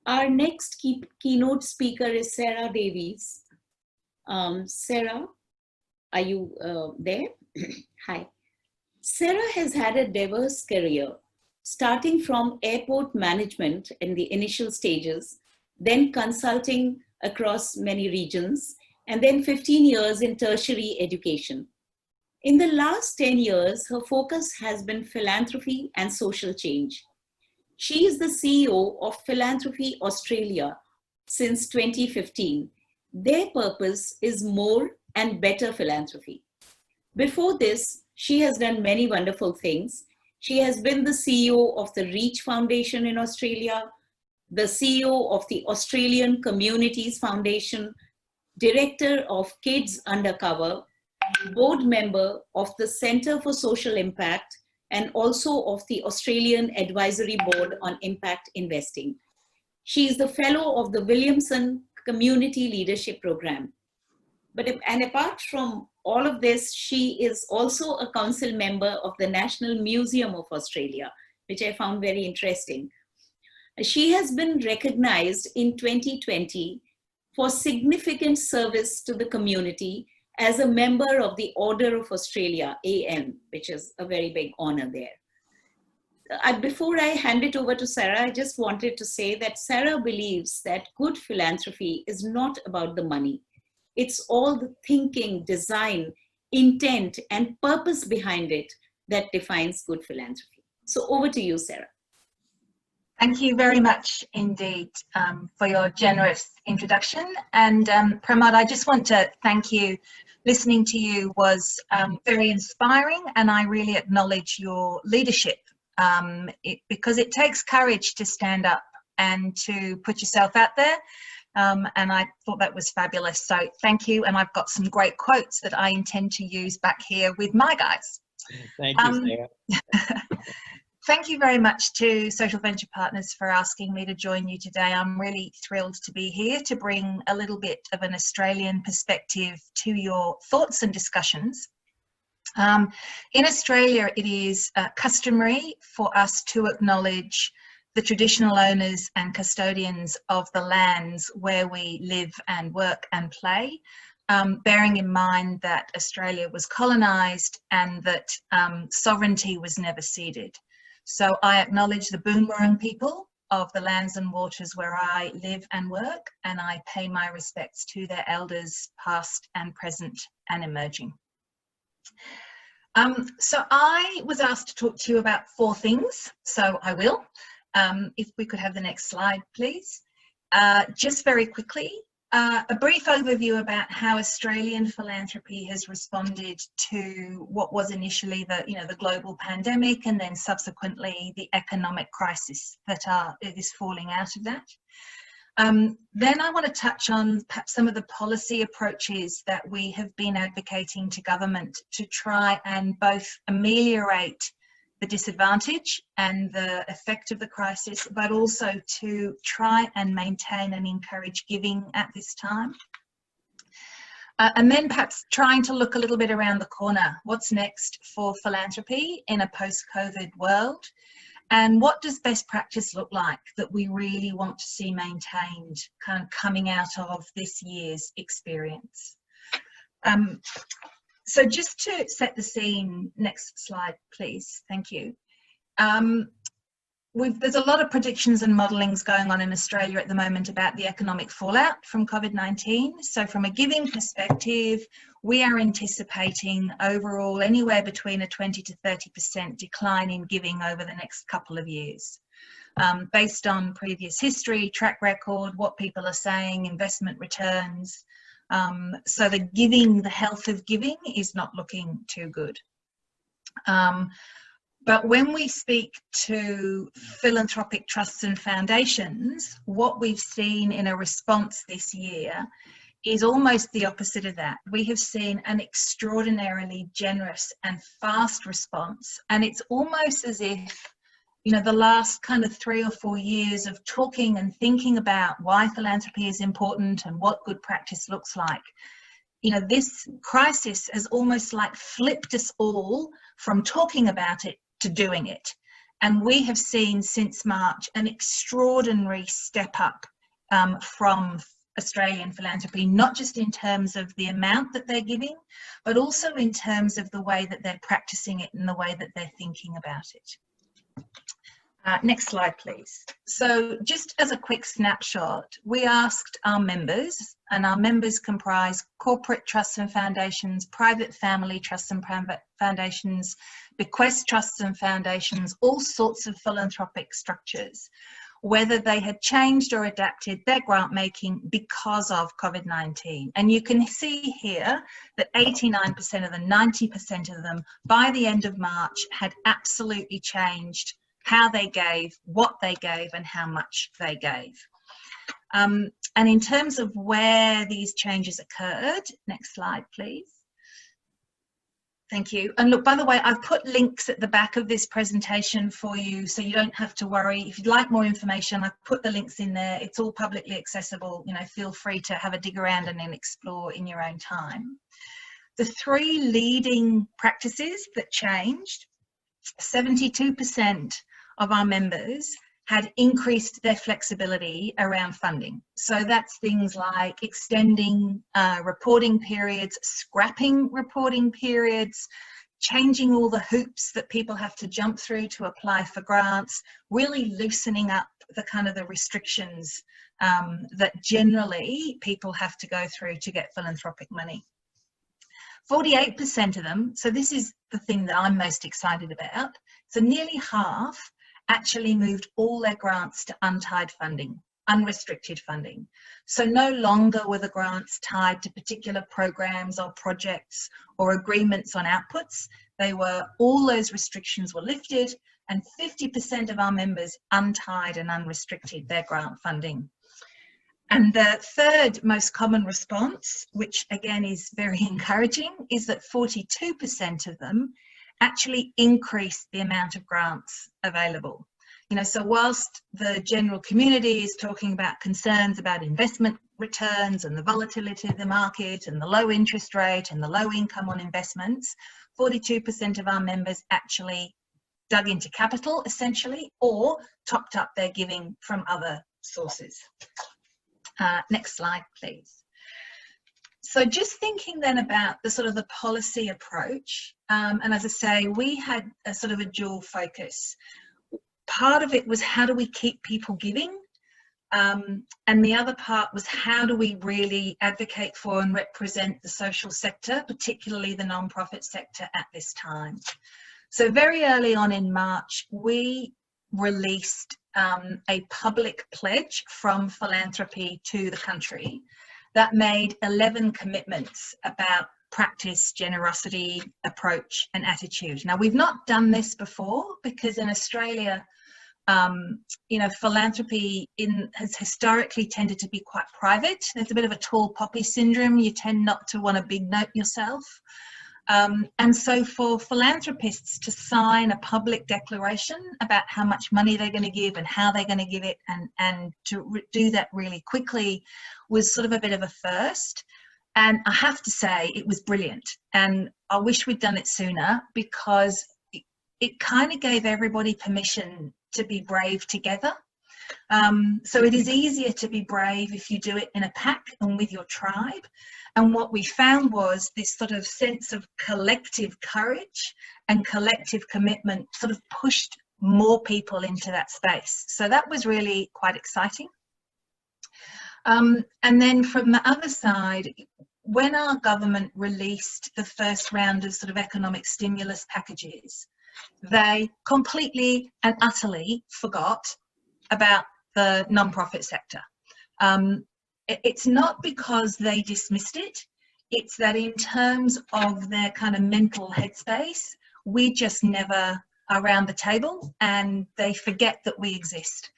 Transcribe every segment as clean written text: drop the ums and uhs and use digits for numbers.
Our next keynote speaker is Sarah Davies. Sarah, are you there? Hi. Sarah has had a diverse career, starting from airport management in the initial stages, then consulting across many regions, and then 15 years in tertiary education. In the last 10 years, her focus has been philanthropy and social change. She is the CEO of Philanthropy Australia since 2015. Their purpose is more and better philanthropy. Before this, she has done many wonderful things. She has been the CEO of the Reach Foundation in Australia, the CEO of the Australian Communities Foundation, Director of Kids Undercover, board member of the Centre for Social Impact, and also of the Australian Advisory Board on Impact Investing. She is the fellow of the Williamson Community Leadership Program. And apart from all of this, she is also a council member of the National Museum of Australia, which I found very interesting. She has been recognized in 2020 for significant service to the community as a member of the Order of Australia, AM, which is a very big honor there. Before I hand it over to Sarah, I just wanted to say that Sarah believes that good philanthropy is not about the money. It's all the thinking, design, intent, and purpose behind it that defines good philanthropy. So over to you, Sarah. Thank you very much indeed for your generous introduction. And Pramod, I just want to thank you. Listening to you was very inspiring, and I really acknowledge your leadership because it takes courage to stand up and to put yourself out there. And I thought that was fabulous. So thank you. And I've got some great quotes that I intend to use back here with my guys. Thank you, Sarah. Thank you very much to Social Venture Partners for asking me to join you today. I'm really thrilled to be here to bring a little bit of an Australian perspective to your thoughts and discussions. In Australia, it is customary for us to acknowledge the traditional owners and custodians of the lands where we live and work and play, bearing in mind that Australia was colonised and that sovereignty was never ceded. So I acknowledge the Boonwurrung people of the lands and waters where I live and work, and I pay my respects to their elders, past and present and emerging. So I was asked to talk to you about 4 things, so I will. If we could have the next slide, please. Just very quickly, a brief overview about how Australian philanthropy has responded to what was initially the global pandemic, and then subsequently the economic crisis that is falling out of that. Then I want to touch on perhaps some of the policy approaches that we have been advocating to government to try and both ameliorate the disadvantage and the effect of the crisis, but also to try and maintain and encourage giving at this time. And then perhaps trying to look a little bit around the corner. What's next for philanthropy in a post-COVID world? And what does best practice look like that we really want to see maintained kind of coming out of this year's experience? So just to set the scene, next slide, please. Thank you. There's a lot of predictions and modellings going on in Australia at the moment about the economic fallout from COVID-19. So from a giving perspective, we are anticipating overall anywhere between a 20 to 30% decline in giving over the next couple of years. Based on previous history, track record, what people are saying, investment returns. So the health of giving is not looking too good. But when we speak to philanthropic trusts and foundations, what we've seen in a response this year is almost the opposite of that. We have seen an extraordinarily generous and fast response, and it's almost as if the last kind of 3 or 4 years of talking and thinking about why philanthropy is important and what good practice looks like, this crisis has almost like flipped us all from talking about it to doing it. And we have seen since March an extraordinary step up from Australian Philanthropy, not just in terms of the amount that they're giving, but also in terms of the way that they're practicing it and the way that they're thinking about it. Next slide, please. So just as a quick snapshot, we asked our members, and our members comprise corporate trusts and foundations, private family trusts and foundations, bequest trusts and foundations, all sorts of philanthropic structures, whether they had changed or adapted their grant making because of COVID-19. And you can see here that 89% of them, 90% of them, by the end of March, had absolutely changed how they gave, what they gave, and how much they gave. And in terms of where these changes occurred, next slide, please. Thank you. And look, by the way, I've put links at the back of this presentation for you, so you don't have to worry. If you'd like more information, I've put the links in there. It's all publicly accessible. You know, feel free to have a dig around and then explore in your own time. The three leading practices that changed, 72% of our members had increased their flexibility around funding. So that's things like extending reporting periods, scrapping reporting periods, changing all the hoops that people have to jump through to apply for grants, really loosening up the kind of the restrictions that generally people have to go through to get philanthropic money. 48% of them, so this is the thing that I'm most excited about, so nearly half actually moved all their grants to untied funding, unrestricted funding. So no longer were the grants tied to particular programs or projects or agreements on outputs. They were, all those restrictions were lifted, and 50% of our members untied and unrestricted their grant funding. And the third most common response, which again is very encouraging, is that 42% of them actually increased the amount of grants available. You know, so whilst the general community is talking about concerns about investment returns and the volatility of the market and the low interest rate and the low income on investments, 42% of our members actually dug into capital essentially, or topped up their giving from other sources. Next slide, please. So just thinking then about the sort of the policy approach, and as I say, we had a sort of a dual focus. Part of it was how do we keep people giving, and the other part was how do we really advocate for and represent the social sector, particularly the non-profit sector at this time. So very early on in March, we released a public pledge from Philanthropy to the country that made 11 commitments about practice, generosity, approach and attitude. Now, we've not done this before because in Australia, you know, philanthropy has historically tended to be quite private. There's a bit of a tall poppy syndrome. You tend not to want a big note yourself. And so for philanthropists to sign a public declaration about how much money they're going to give and how they're going to give it, and to do that really quickly was sort of a bit of a first. And I have to say it was brilliant. And I wish we'd done it sooner because it kind of gave everybody permission to be brave together. So it is easier to be brave if you do it in a pack and with your tribe. And what we found was this sort of sense of collective courage and collective commitment sort of pushed more people into that space. So that was really quite exciting. And then from the other side, when our government released the first round of sort of economic stimulus packages, they completely and utterly forgot about the non-profit sector. It's not because they dismissed it, it's that in terms of their kind of mental headspace, we just never are around the table and they forget that we exist.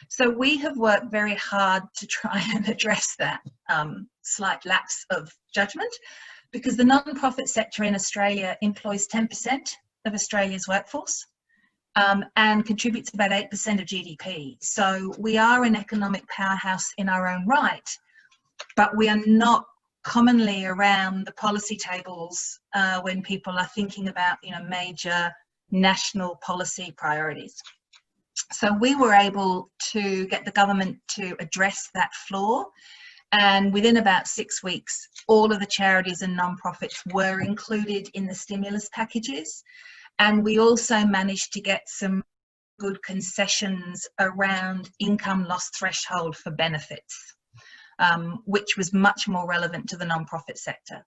So we have worked very hard to try and address that slight lapse of judgment, because the non-profit sector in Australia employs 10% of Australia's workforce. And contributes about 8% of GDP. So we are an economic powerhouse in our own right, but we are not commonly around the policy tables when people are thinking about, you know, major national policy priorities. So we were able to get the government to address that flaw, and within about 6 weeks, all of the charities and non-profits were included in the stimulus packages. And we also managed to get some good concessions around income loss threshold for benefits, which was much more relevant to the non-profit sector.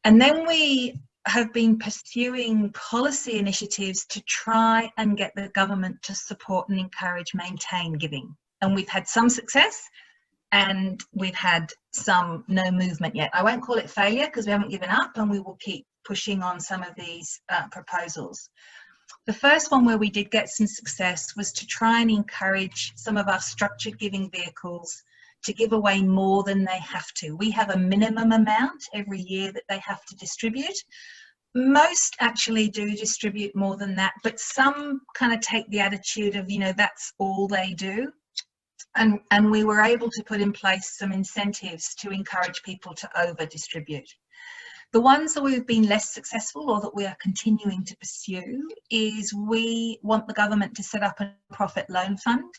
And then we have been pursuing policy initiatives to try and get the government to support and encourage maintain giving. And we've had some success, and we've had some no movement yet. I won't call it failure because we haven't given up, and we will keep pushing on some of these proposals. The first one where we did get some success was to try and encourage some of our structured giving vehicles to give away more than they have to. We have a minimum amount every year that they have to distribute. Most actually do distribute more than that, but some kind of take the attitude of, you know, that's all they do. And we were able to put in place some incentives to encourage people to over distribute. The ones that we've been less successful, or that we are continuing to pursue, is we want the government to set up a profit loan fund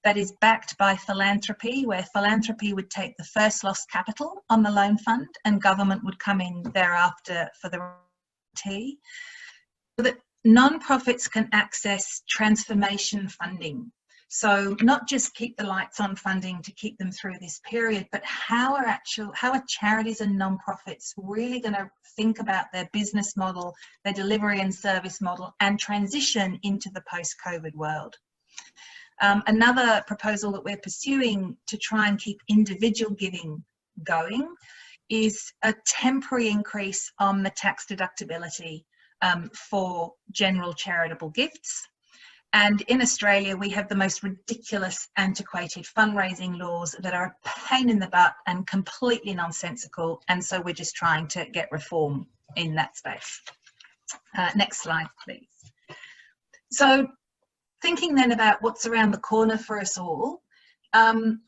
that is backed by philanthropy, where philanthropy would take the first loss capital on the loan fund and government would come in thereafter for the T, so that non-profits can access transformation funding. So not just keep the lights on funding to keep them through this period, but how are charities and non-profits really going to think about their business model, their delivery and service model, and transition into the post-COVID world. Another proposal that we're pursuing to try and keep individual giving going is a temporary increase on the tax deductibility for general charitable gifts. And in Australia, we have the most ridiculous, antiquated fundraising laws that are a pain in the butt and completely nonsensical. And so we're just trying to get reform in that space. Next slide, please. So thinking then about what's around the corner for us all,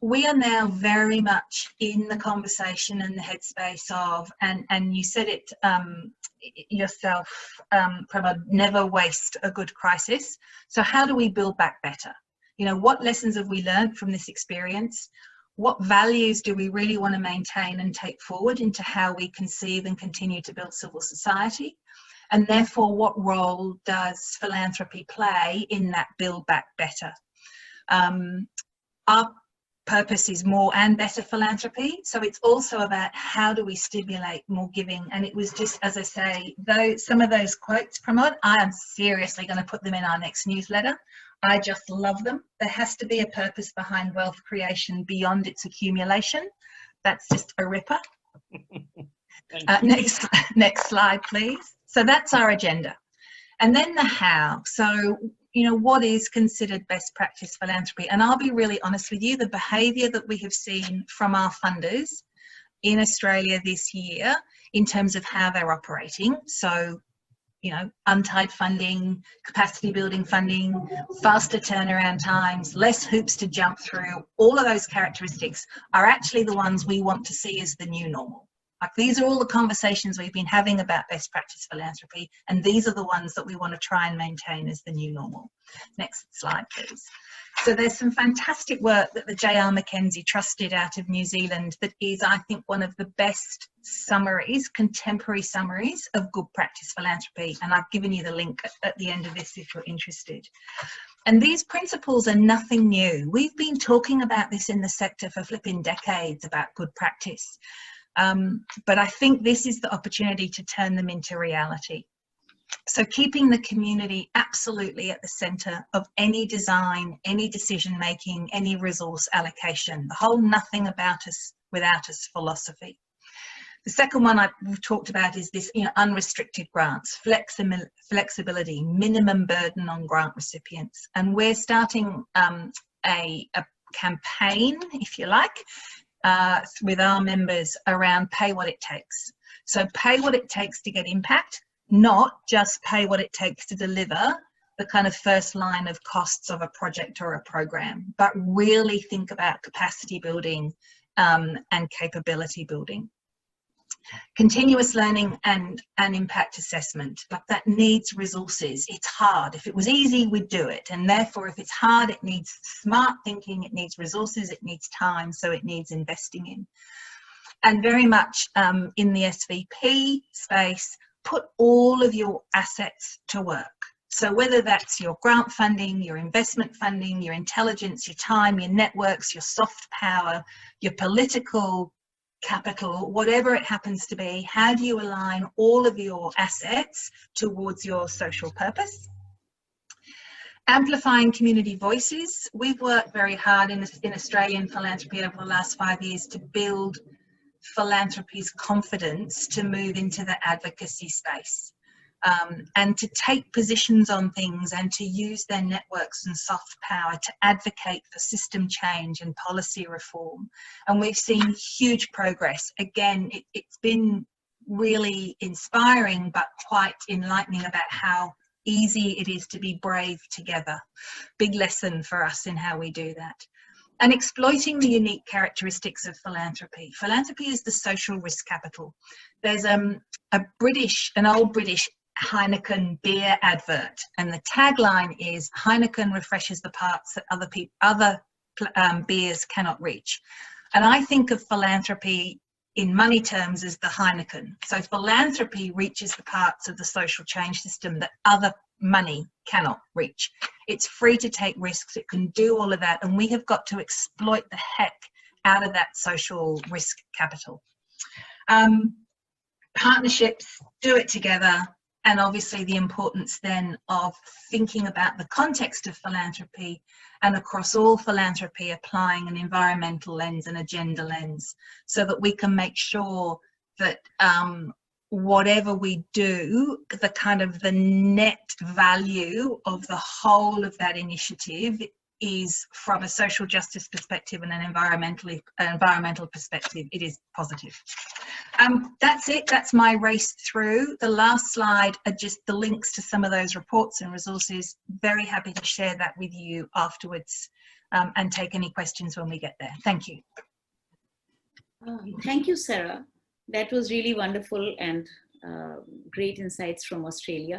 we are now very much in the conversation and the headspace of, and you said it yourself, Pramod, never waste a good crisis. So how do we build back better? You know, what lessons have we learned from this experience? What values do we really want to maintain and take forward into how we conceive and continue to build civil society? And therefore, what role does philanthropy play in that build back better? Our purpose is more and better philanthropy. So it's also about how do we stimulate more giving. And it was just, as I say, though some of those quotes, Pramod, I am seriously going to put them in our next newsletter. I just love them. There has to be a purpose behind wealth creation beyond its accumulation. That's just a ripper. Next slide, please. So that's our agenda. And then the how. So, you know, what is considered best practice philanthropy? And I'll be really honest with you, the behaviour that we have seen from our funders in Australia this year in terms of how they're operating. So, you know, untied funding, capacity building funding, faster turnaround times, less hoops to jump through, all of those characteristics are actually the ones we want to see as the new normal. Like, these are all the conversations we've been having about best practice philanthropy, and these are the ones that we want to try and maintain as the new normal. Next slide, please. So there's some fantastic work that the J.R. Mackenzie Trust did out of New Zealand that is, I think, one of the best summaries, contemporary summaries of good practice philanthropy. And I've given you the link at the end of this if you're interested. And these principles are nothing new. We've been talking about this in the sector for flipping decades about good practice. But I think this is the opportunity to turn them into reality. So keeping the community absolutely at the centre of any design, any decision making, any resource allocation, the whole nothing about us without us philosophy. The second one we've talked about is this, you know, unrestricted grants, flexibility, minimum burden on grant recipients. And we're starting a campaign, if you like, with our members around pay what it takes. So pay what it takes to get impact, not just pay what it takes to deliver the kind of first line of costs of a project or a program, but really think about capacity building and capability building. Continuous learning and impact assessment, but that needs resources. It's hard. If it was easy, we'd do it. And therefore, if it's hard, it needs smart thinking, it needs resources, it needs time, so it needs investing in. And very much in the SVP space, put all of your assets to work. So whether that's your grant funding, your investment funding, your intelligence, your time, your networks, your soft power, your political capital, whatever it happens to be, how do you align all of your assets towards your social purpose? Amplifying community voices. We've worked very hard in Australian philanthropy over the last 5 years to build philanthropy's confidence to move into the advocacy space. And to take positions on things and to use their networks and soft power to advocate for system change and policy reform. And we've seen huge progress. Again, it's been really inspiring, but quite enlightening about how easy it is to be brave together. Big lesson for us in how we do that. And exploiting the unique characteristics of philanthropy. Philanthropy is the social risk capital. There's an old British Heineken beer advert, and the tagline is Heineken refreshes the parts that other beers cannot reach. And I think of philanthropy in money terms as the Heineken. So philanthropy reaches the parts of the social change system that other money cannot reach. It's free to take risks, it can do all of that, and we have got to exploit the heck out of that social risk capital. Partnerships, do it together. And obviously the importance then of thinking about the context of philanthropy and across all philanthropy applying an environmental lens and a gender lens so that we can make sure that whatever we do, the net value of the whole of that initiative is from a social justice perspective and an environmental perspective, it is positive. That's it. That's my race through. The last slide are just the links to some of those reports and resources. Very happy to share that with you afterwards and take any questions when we get there. Thank you. Thank you, Sarah. That was really wonderful and great insights from Australia.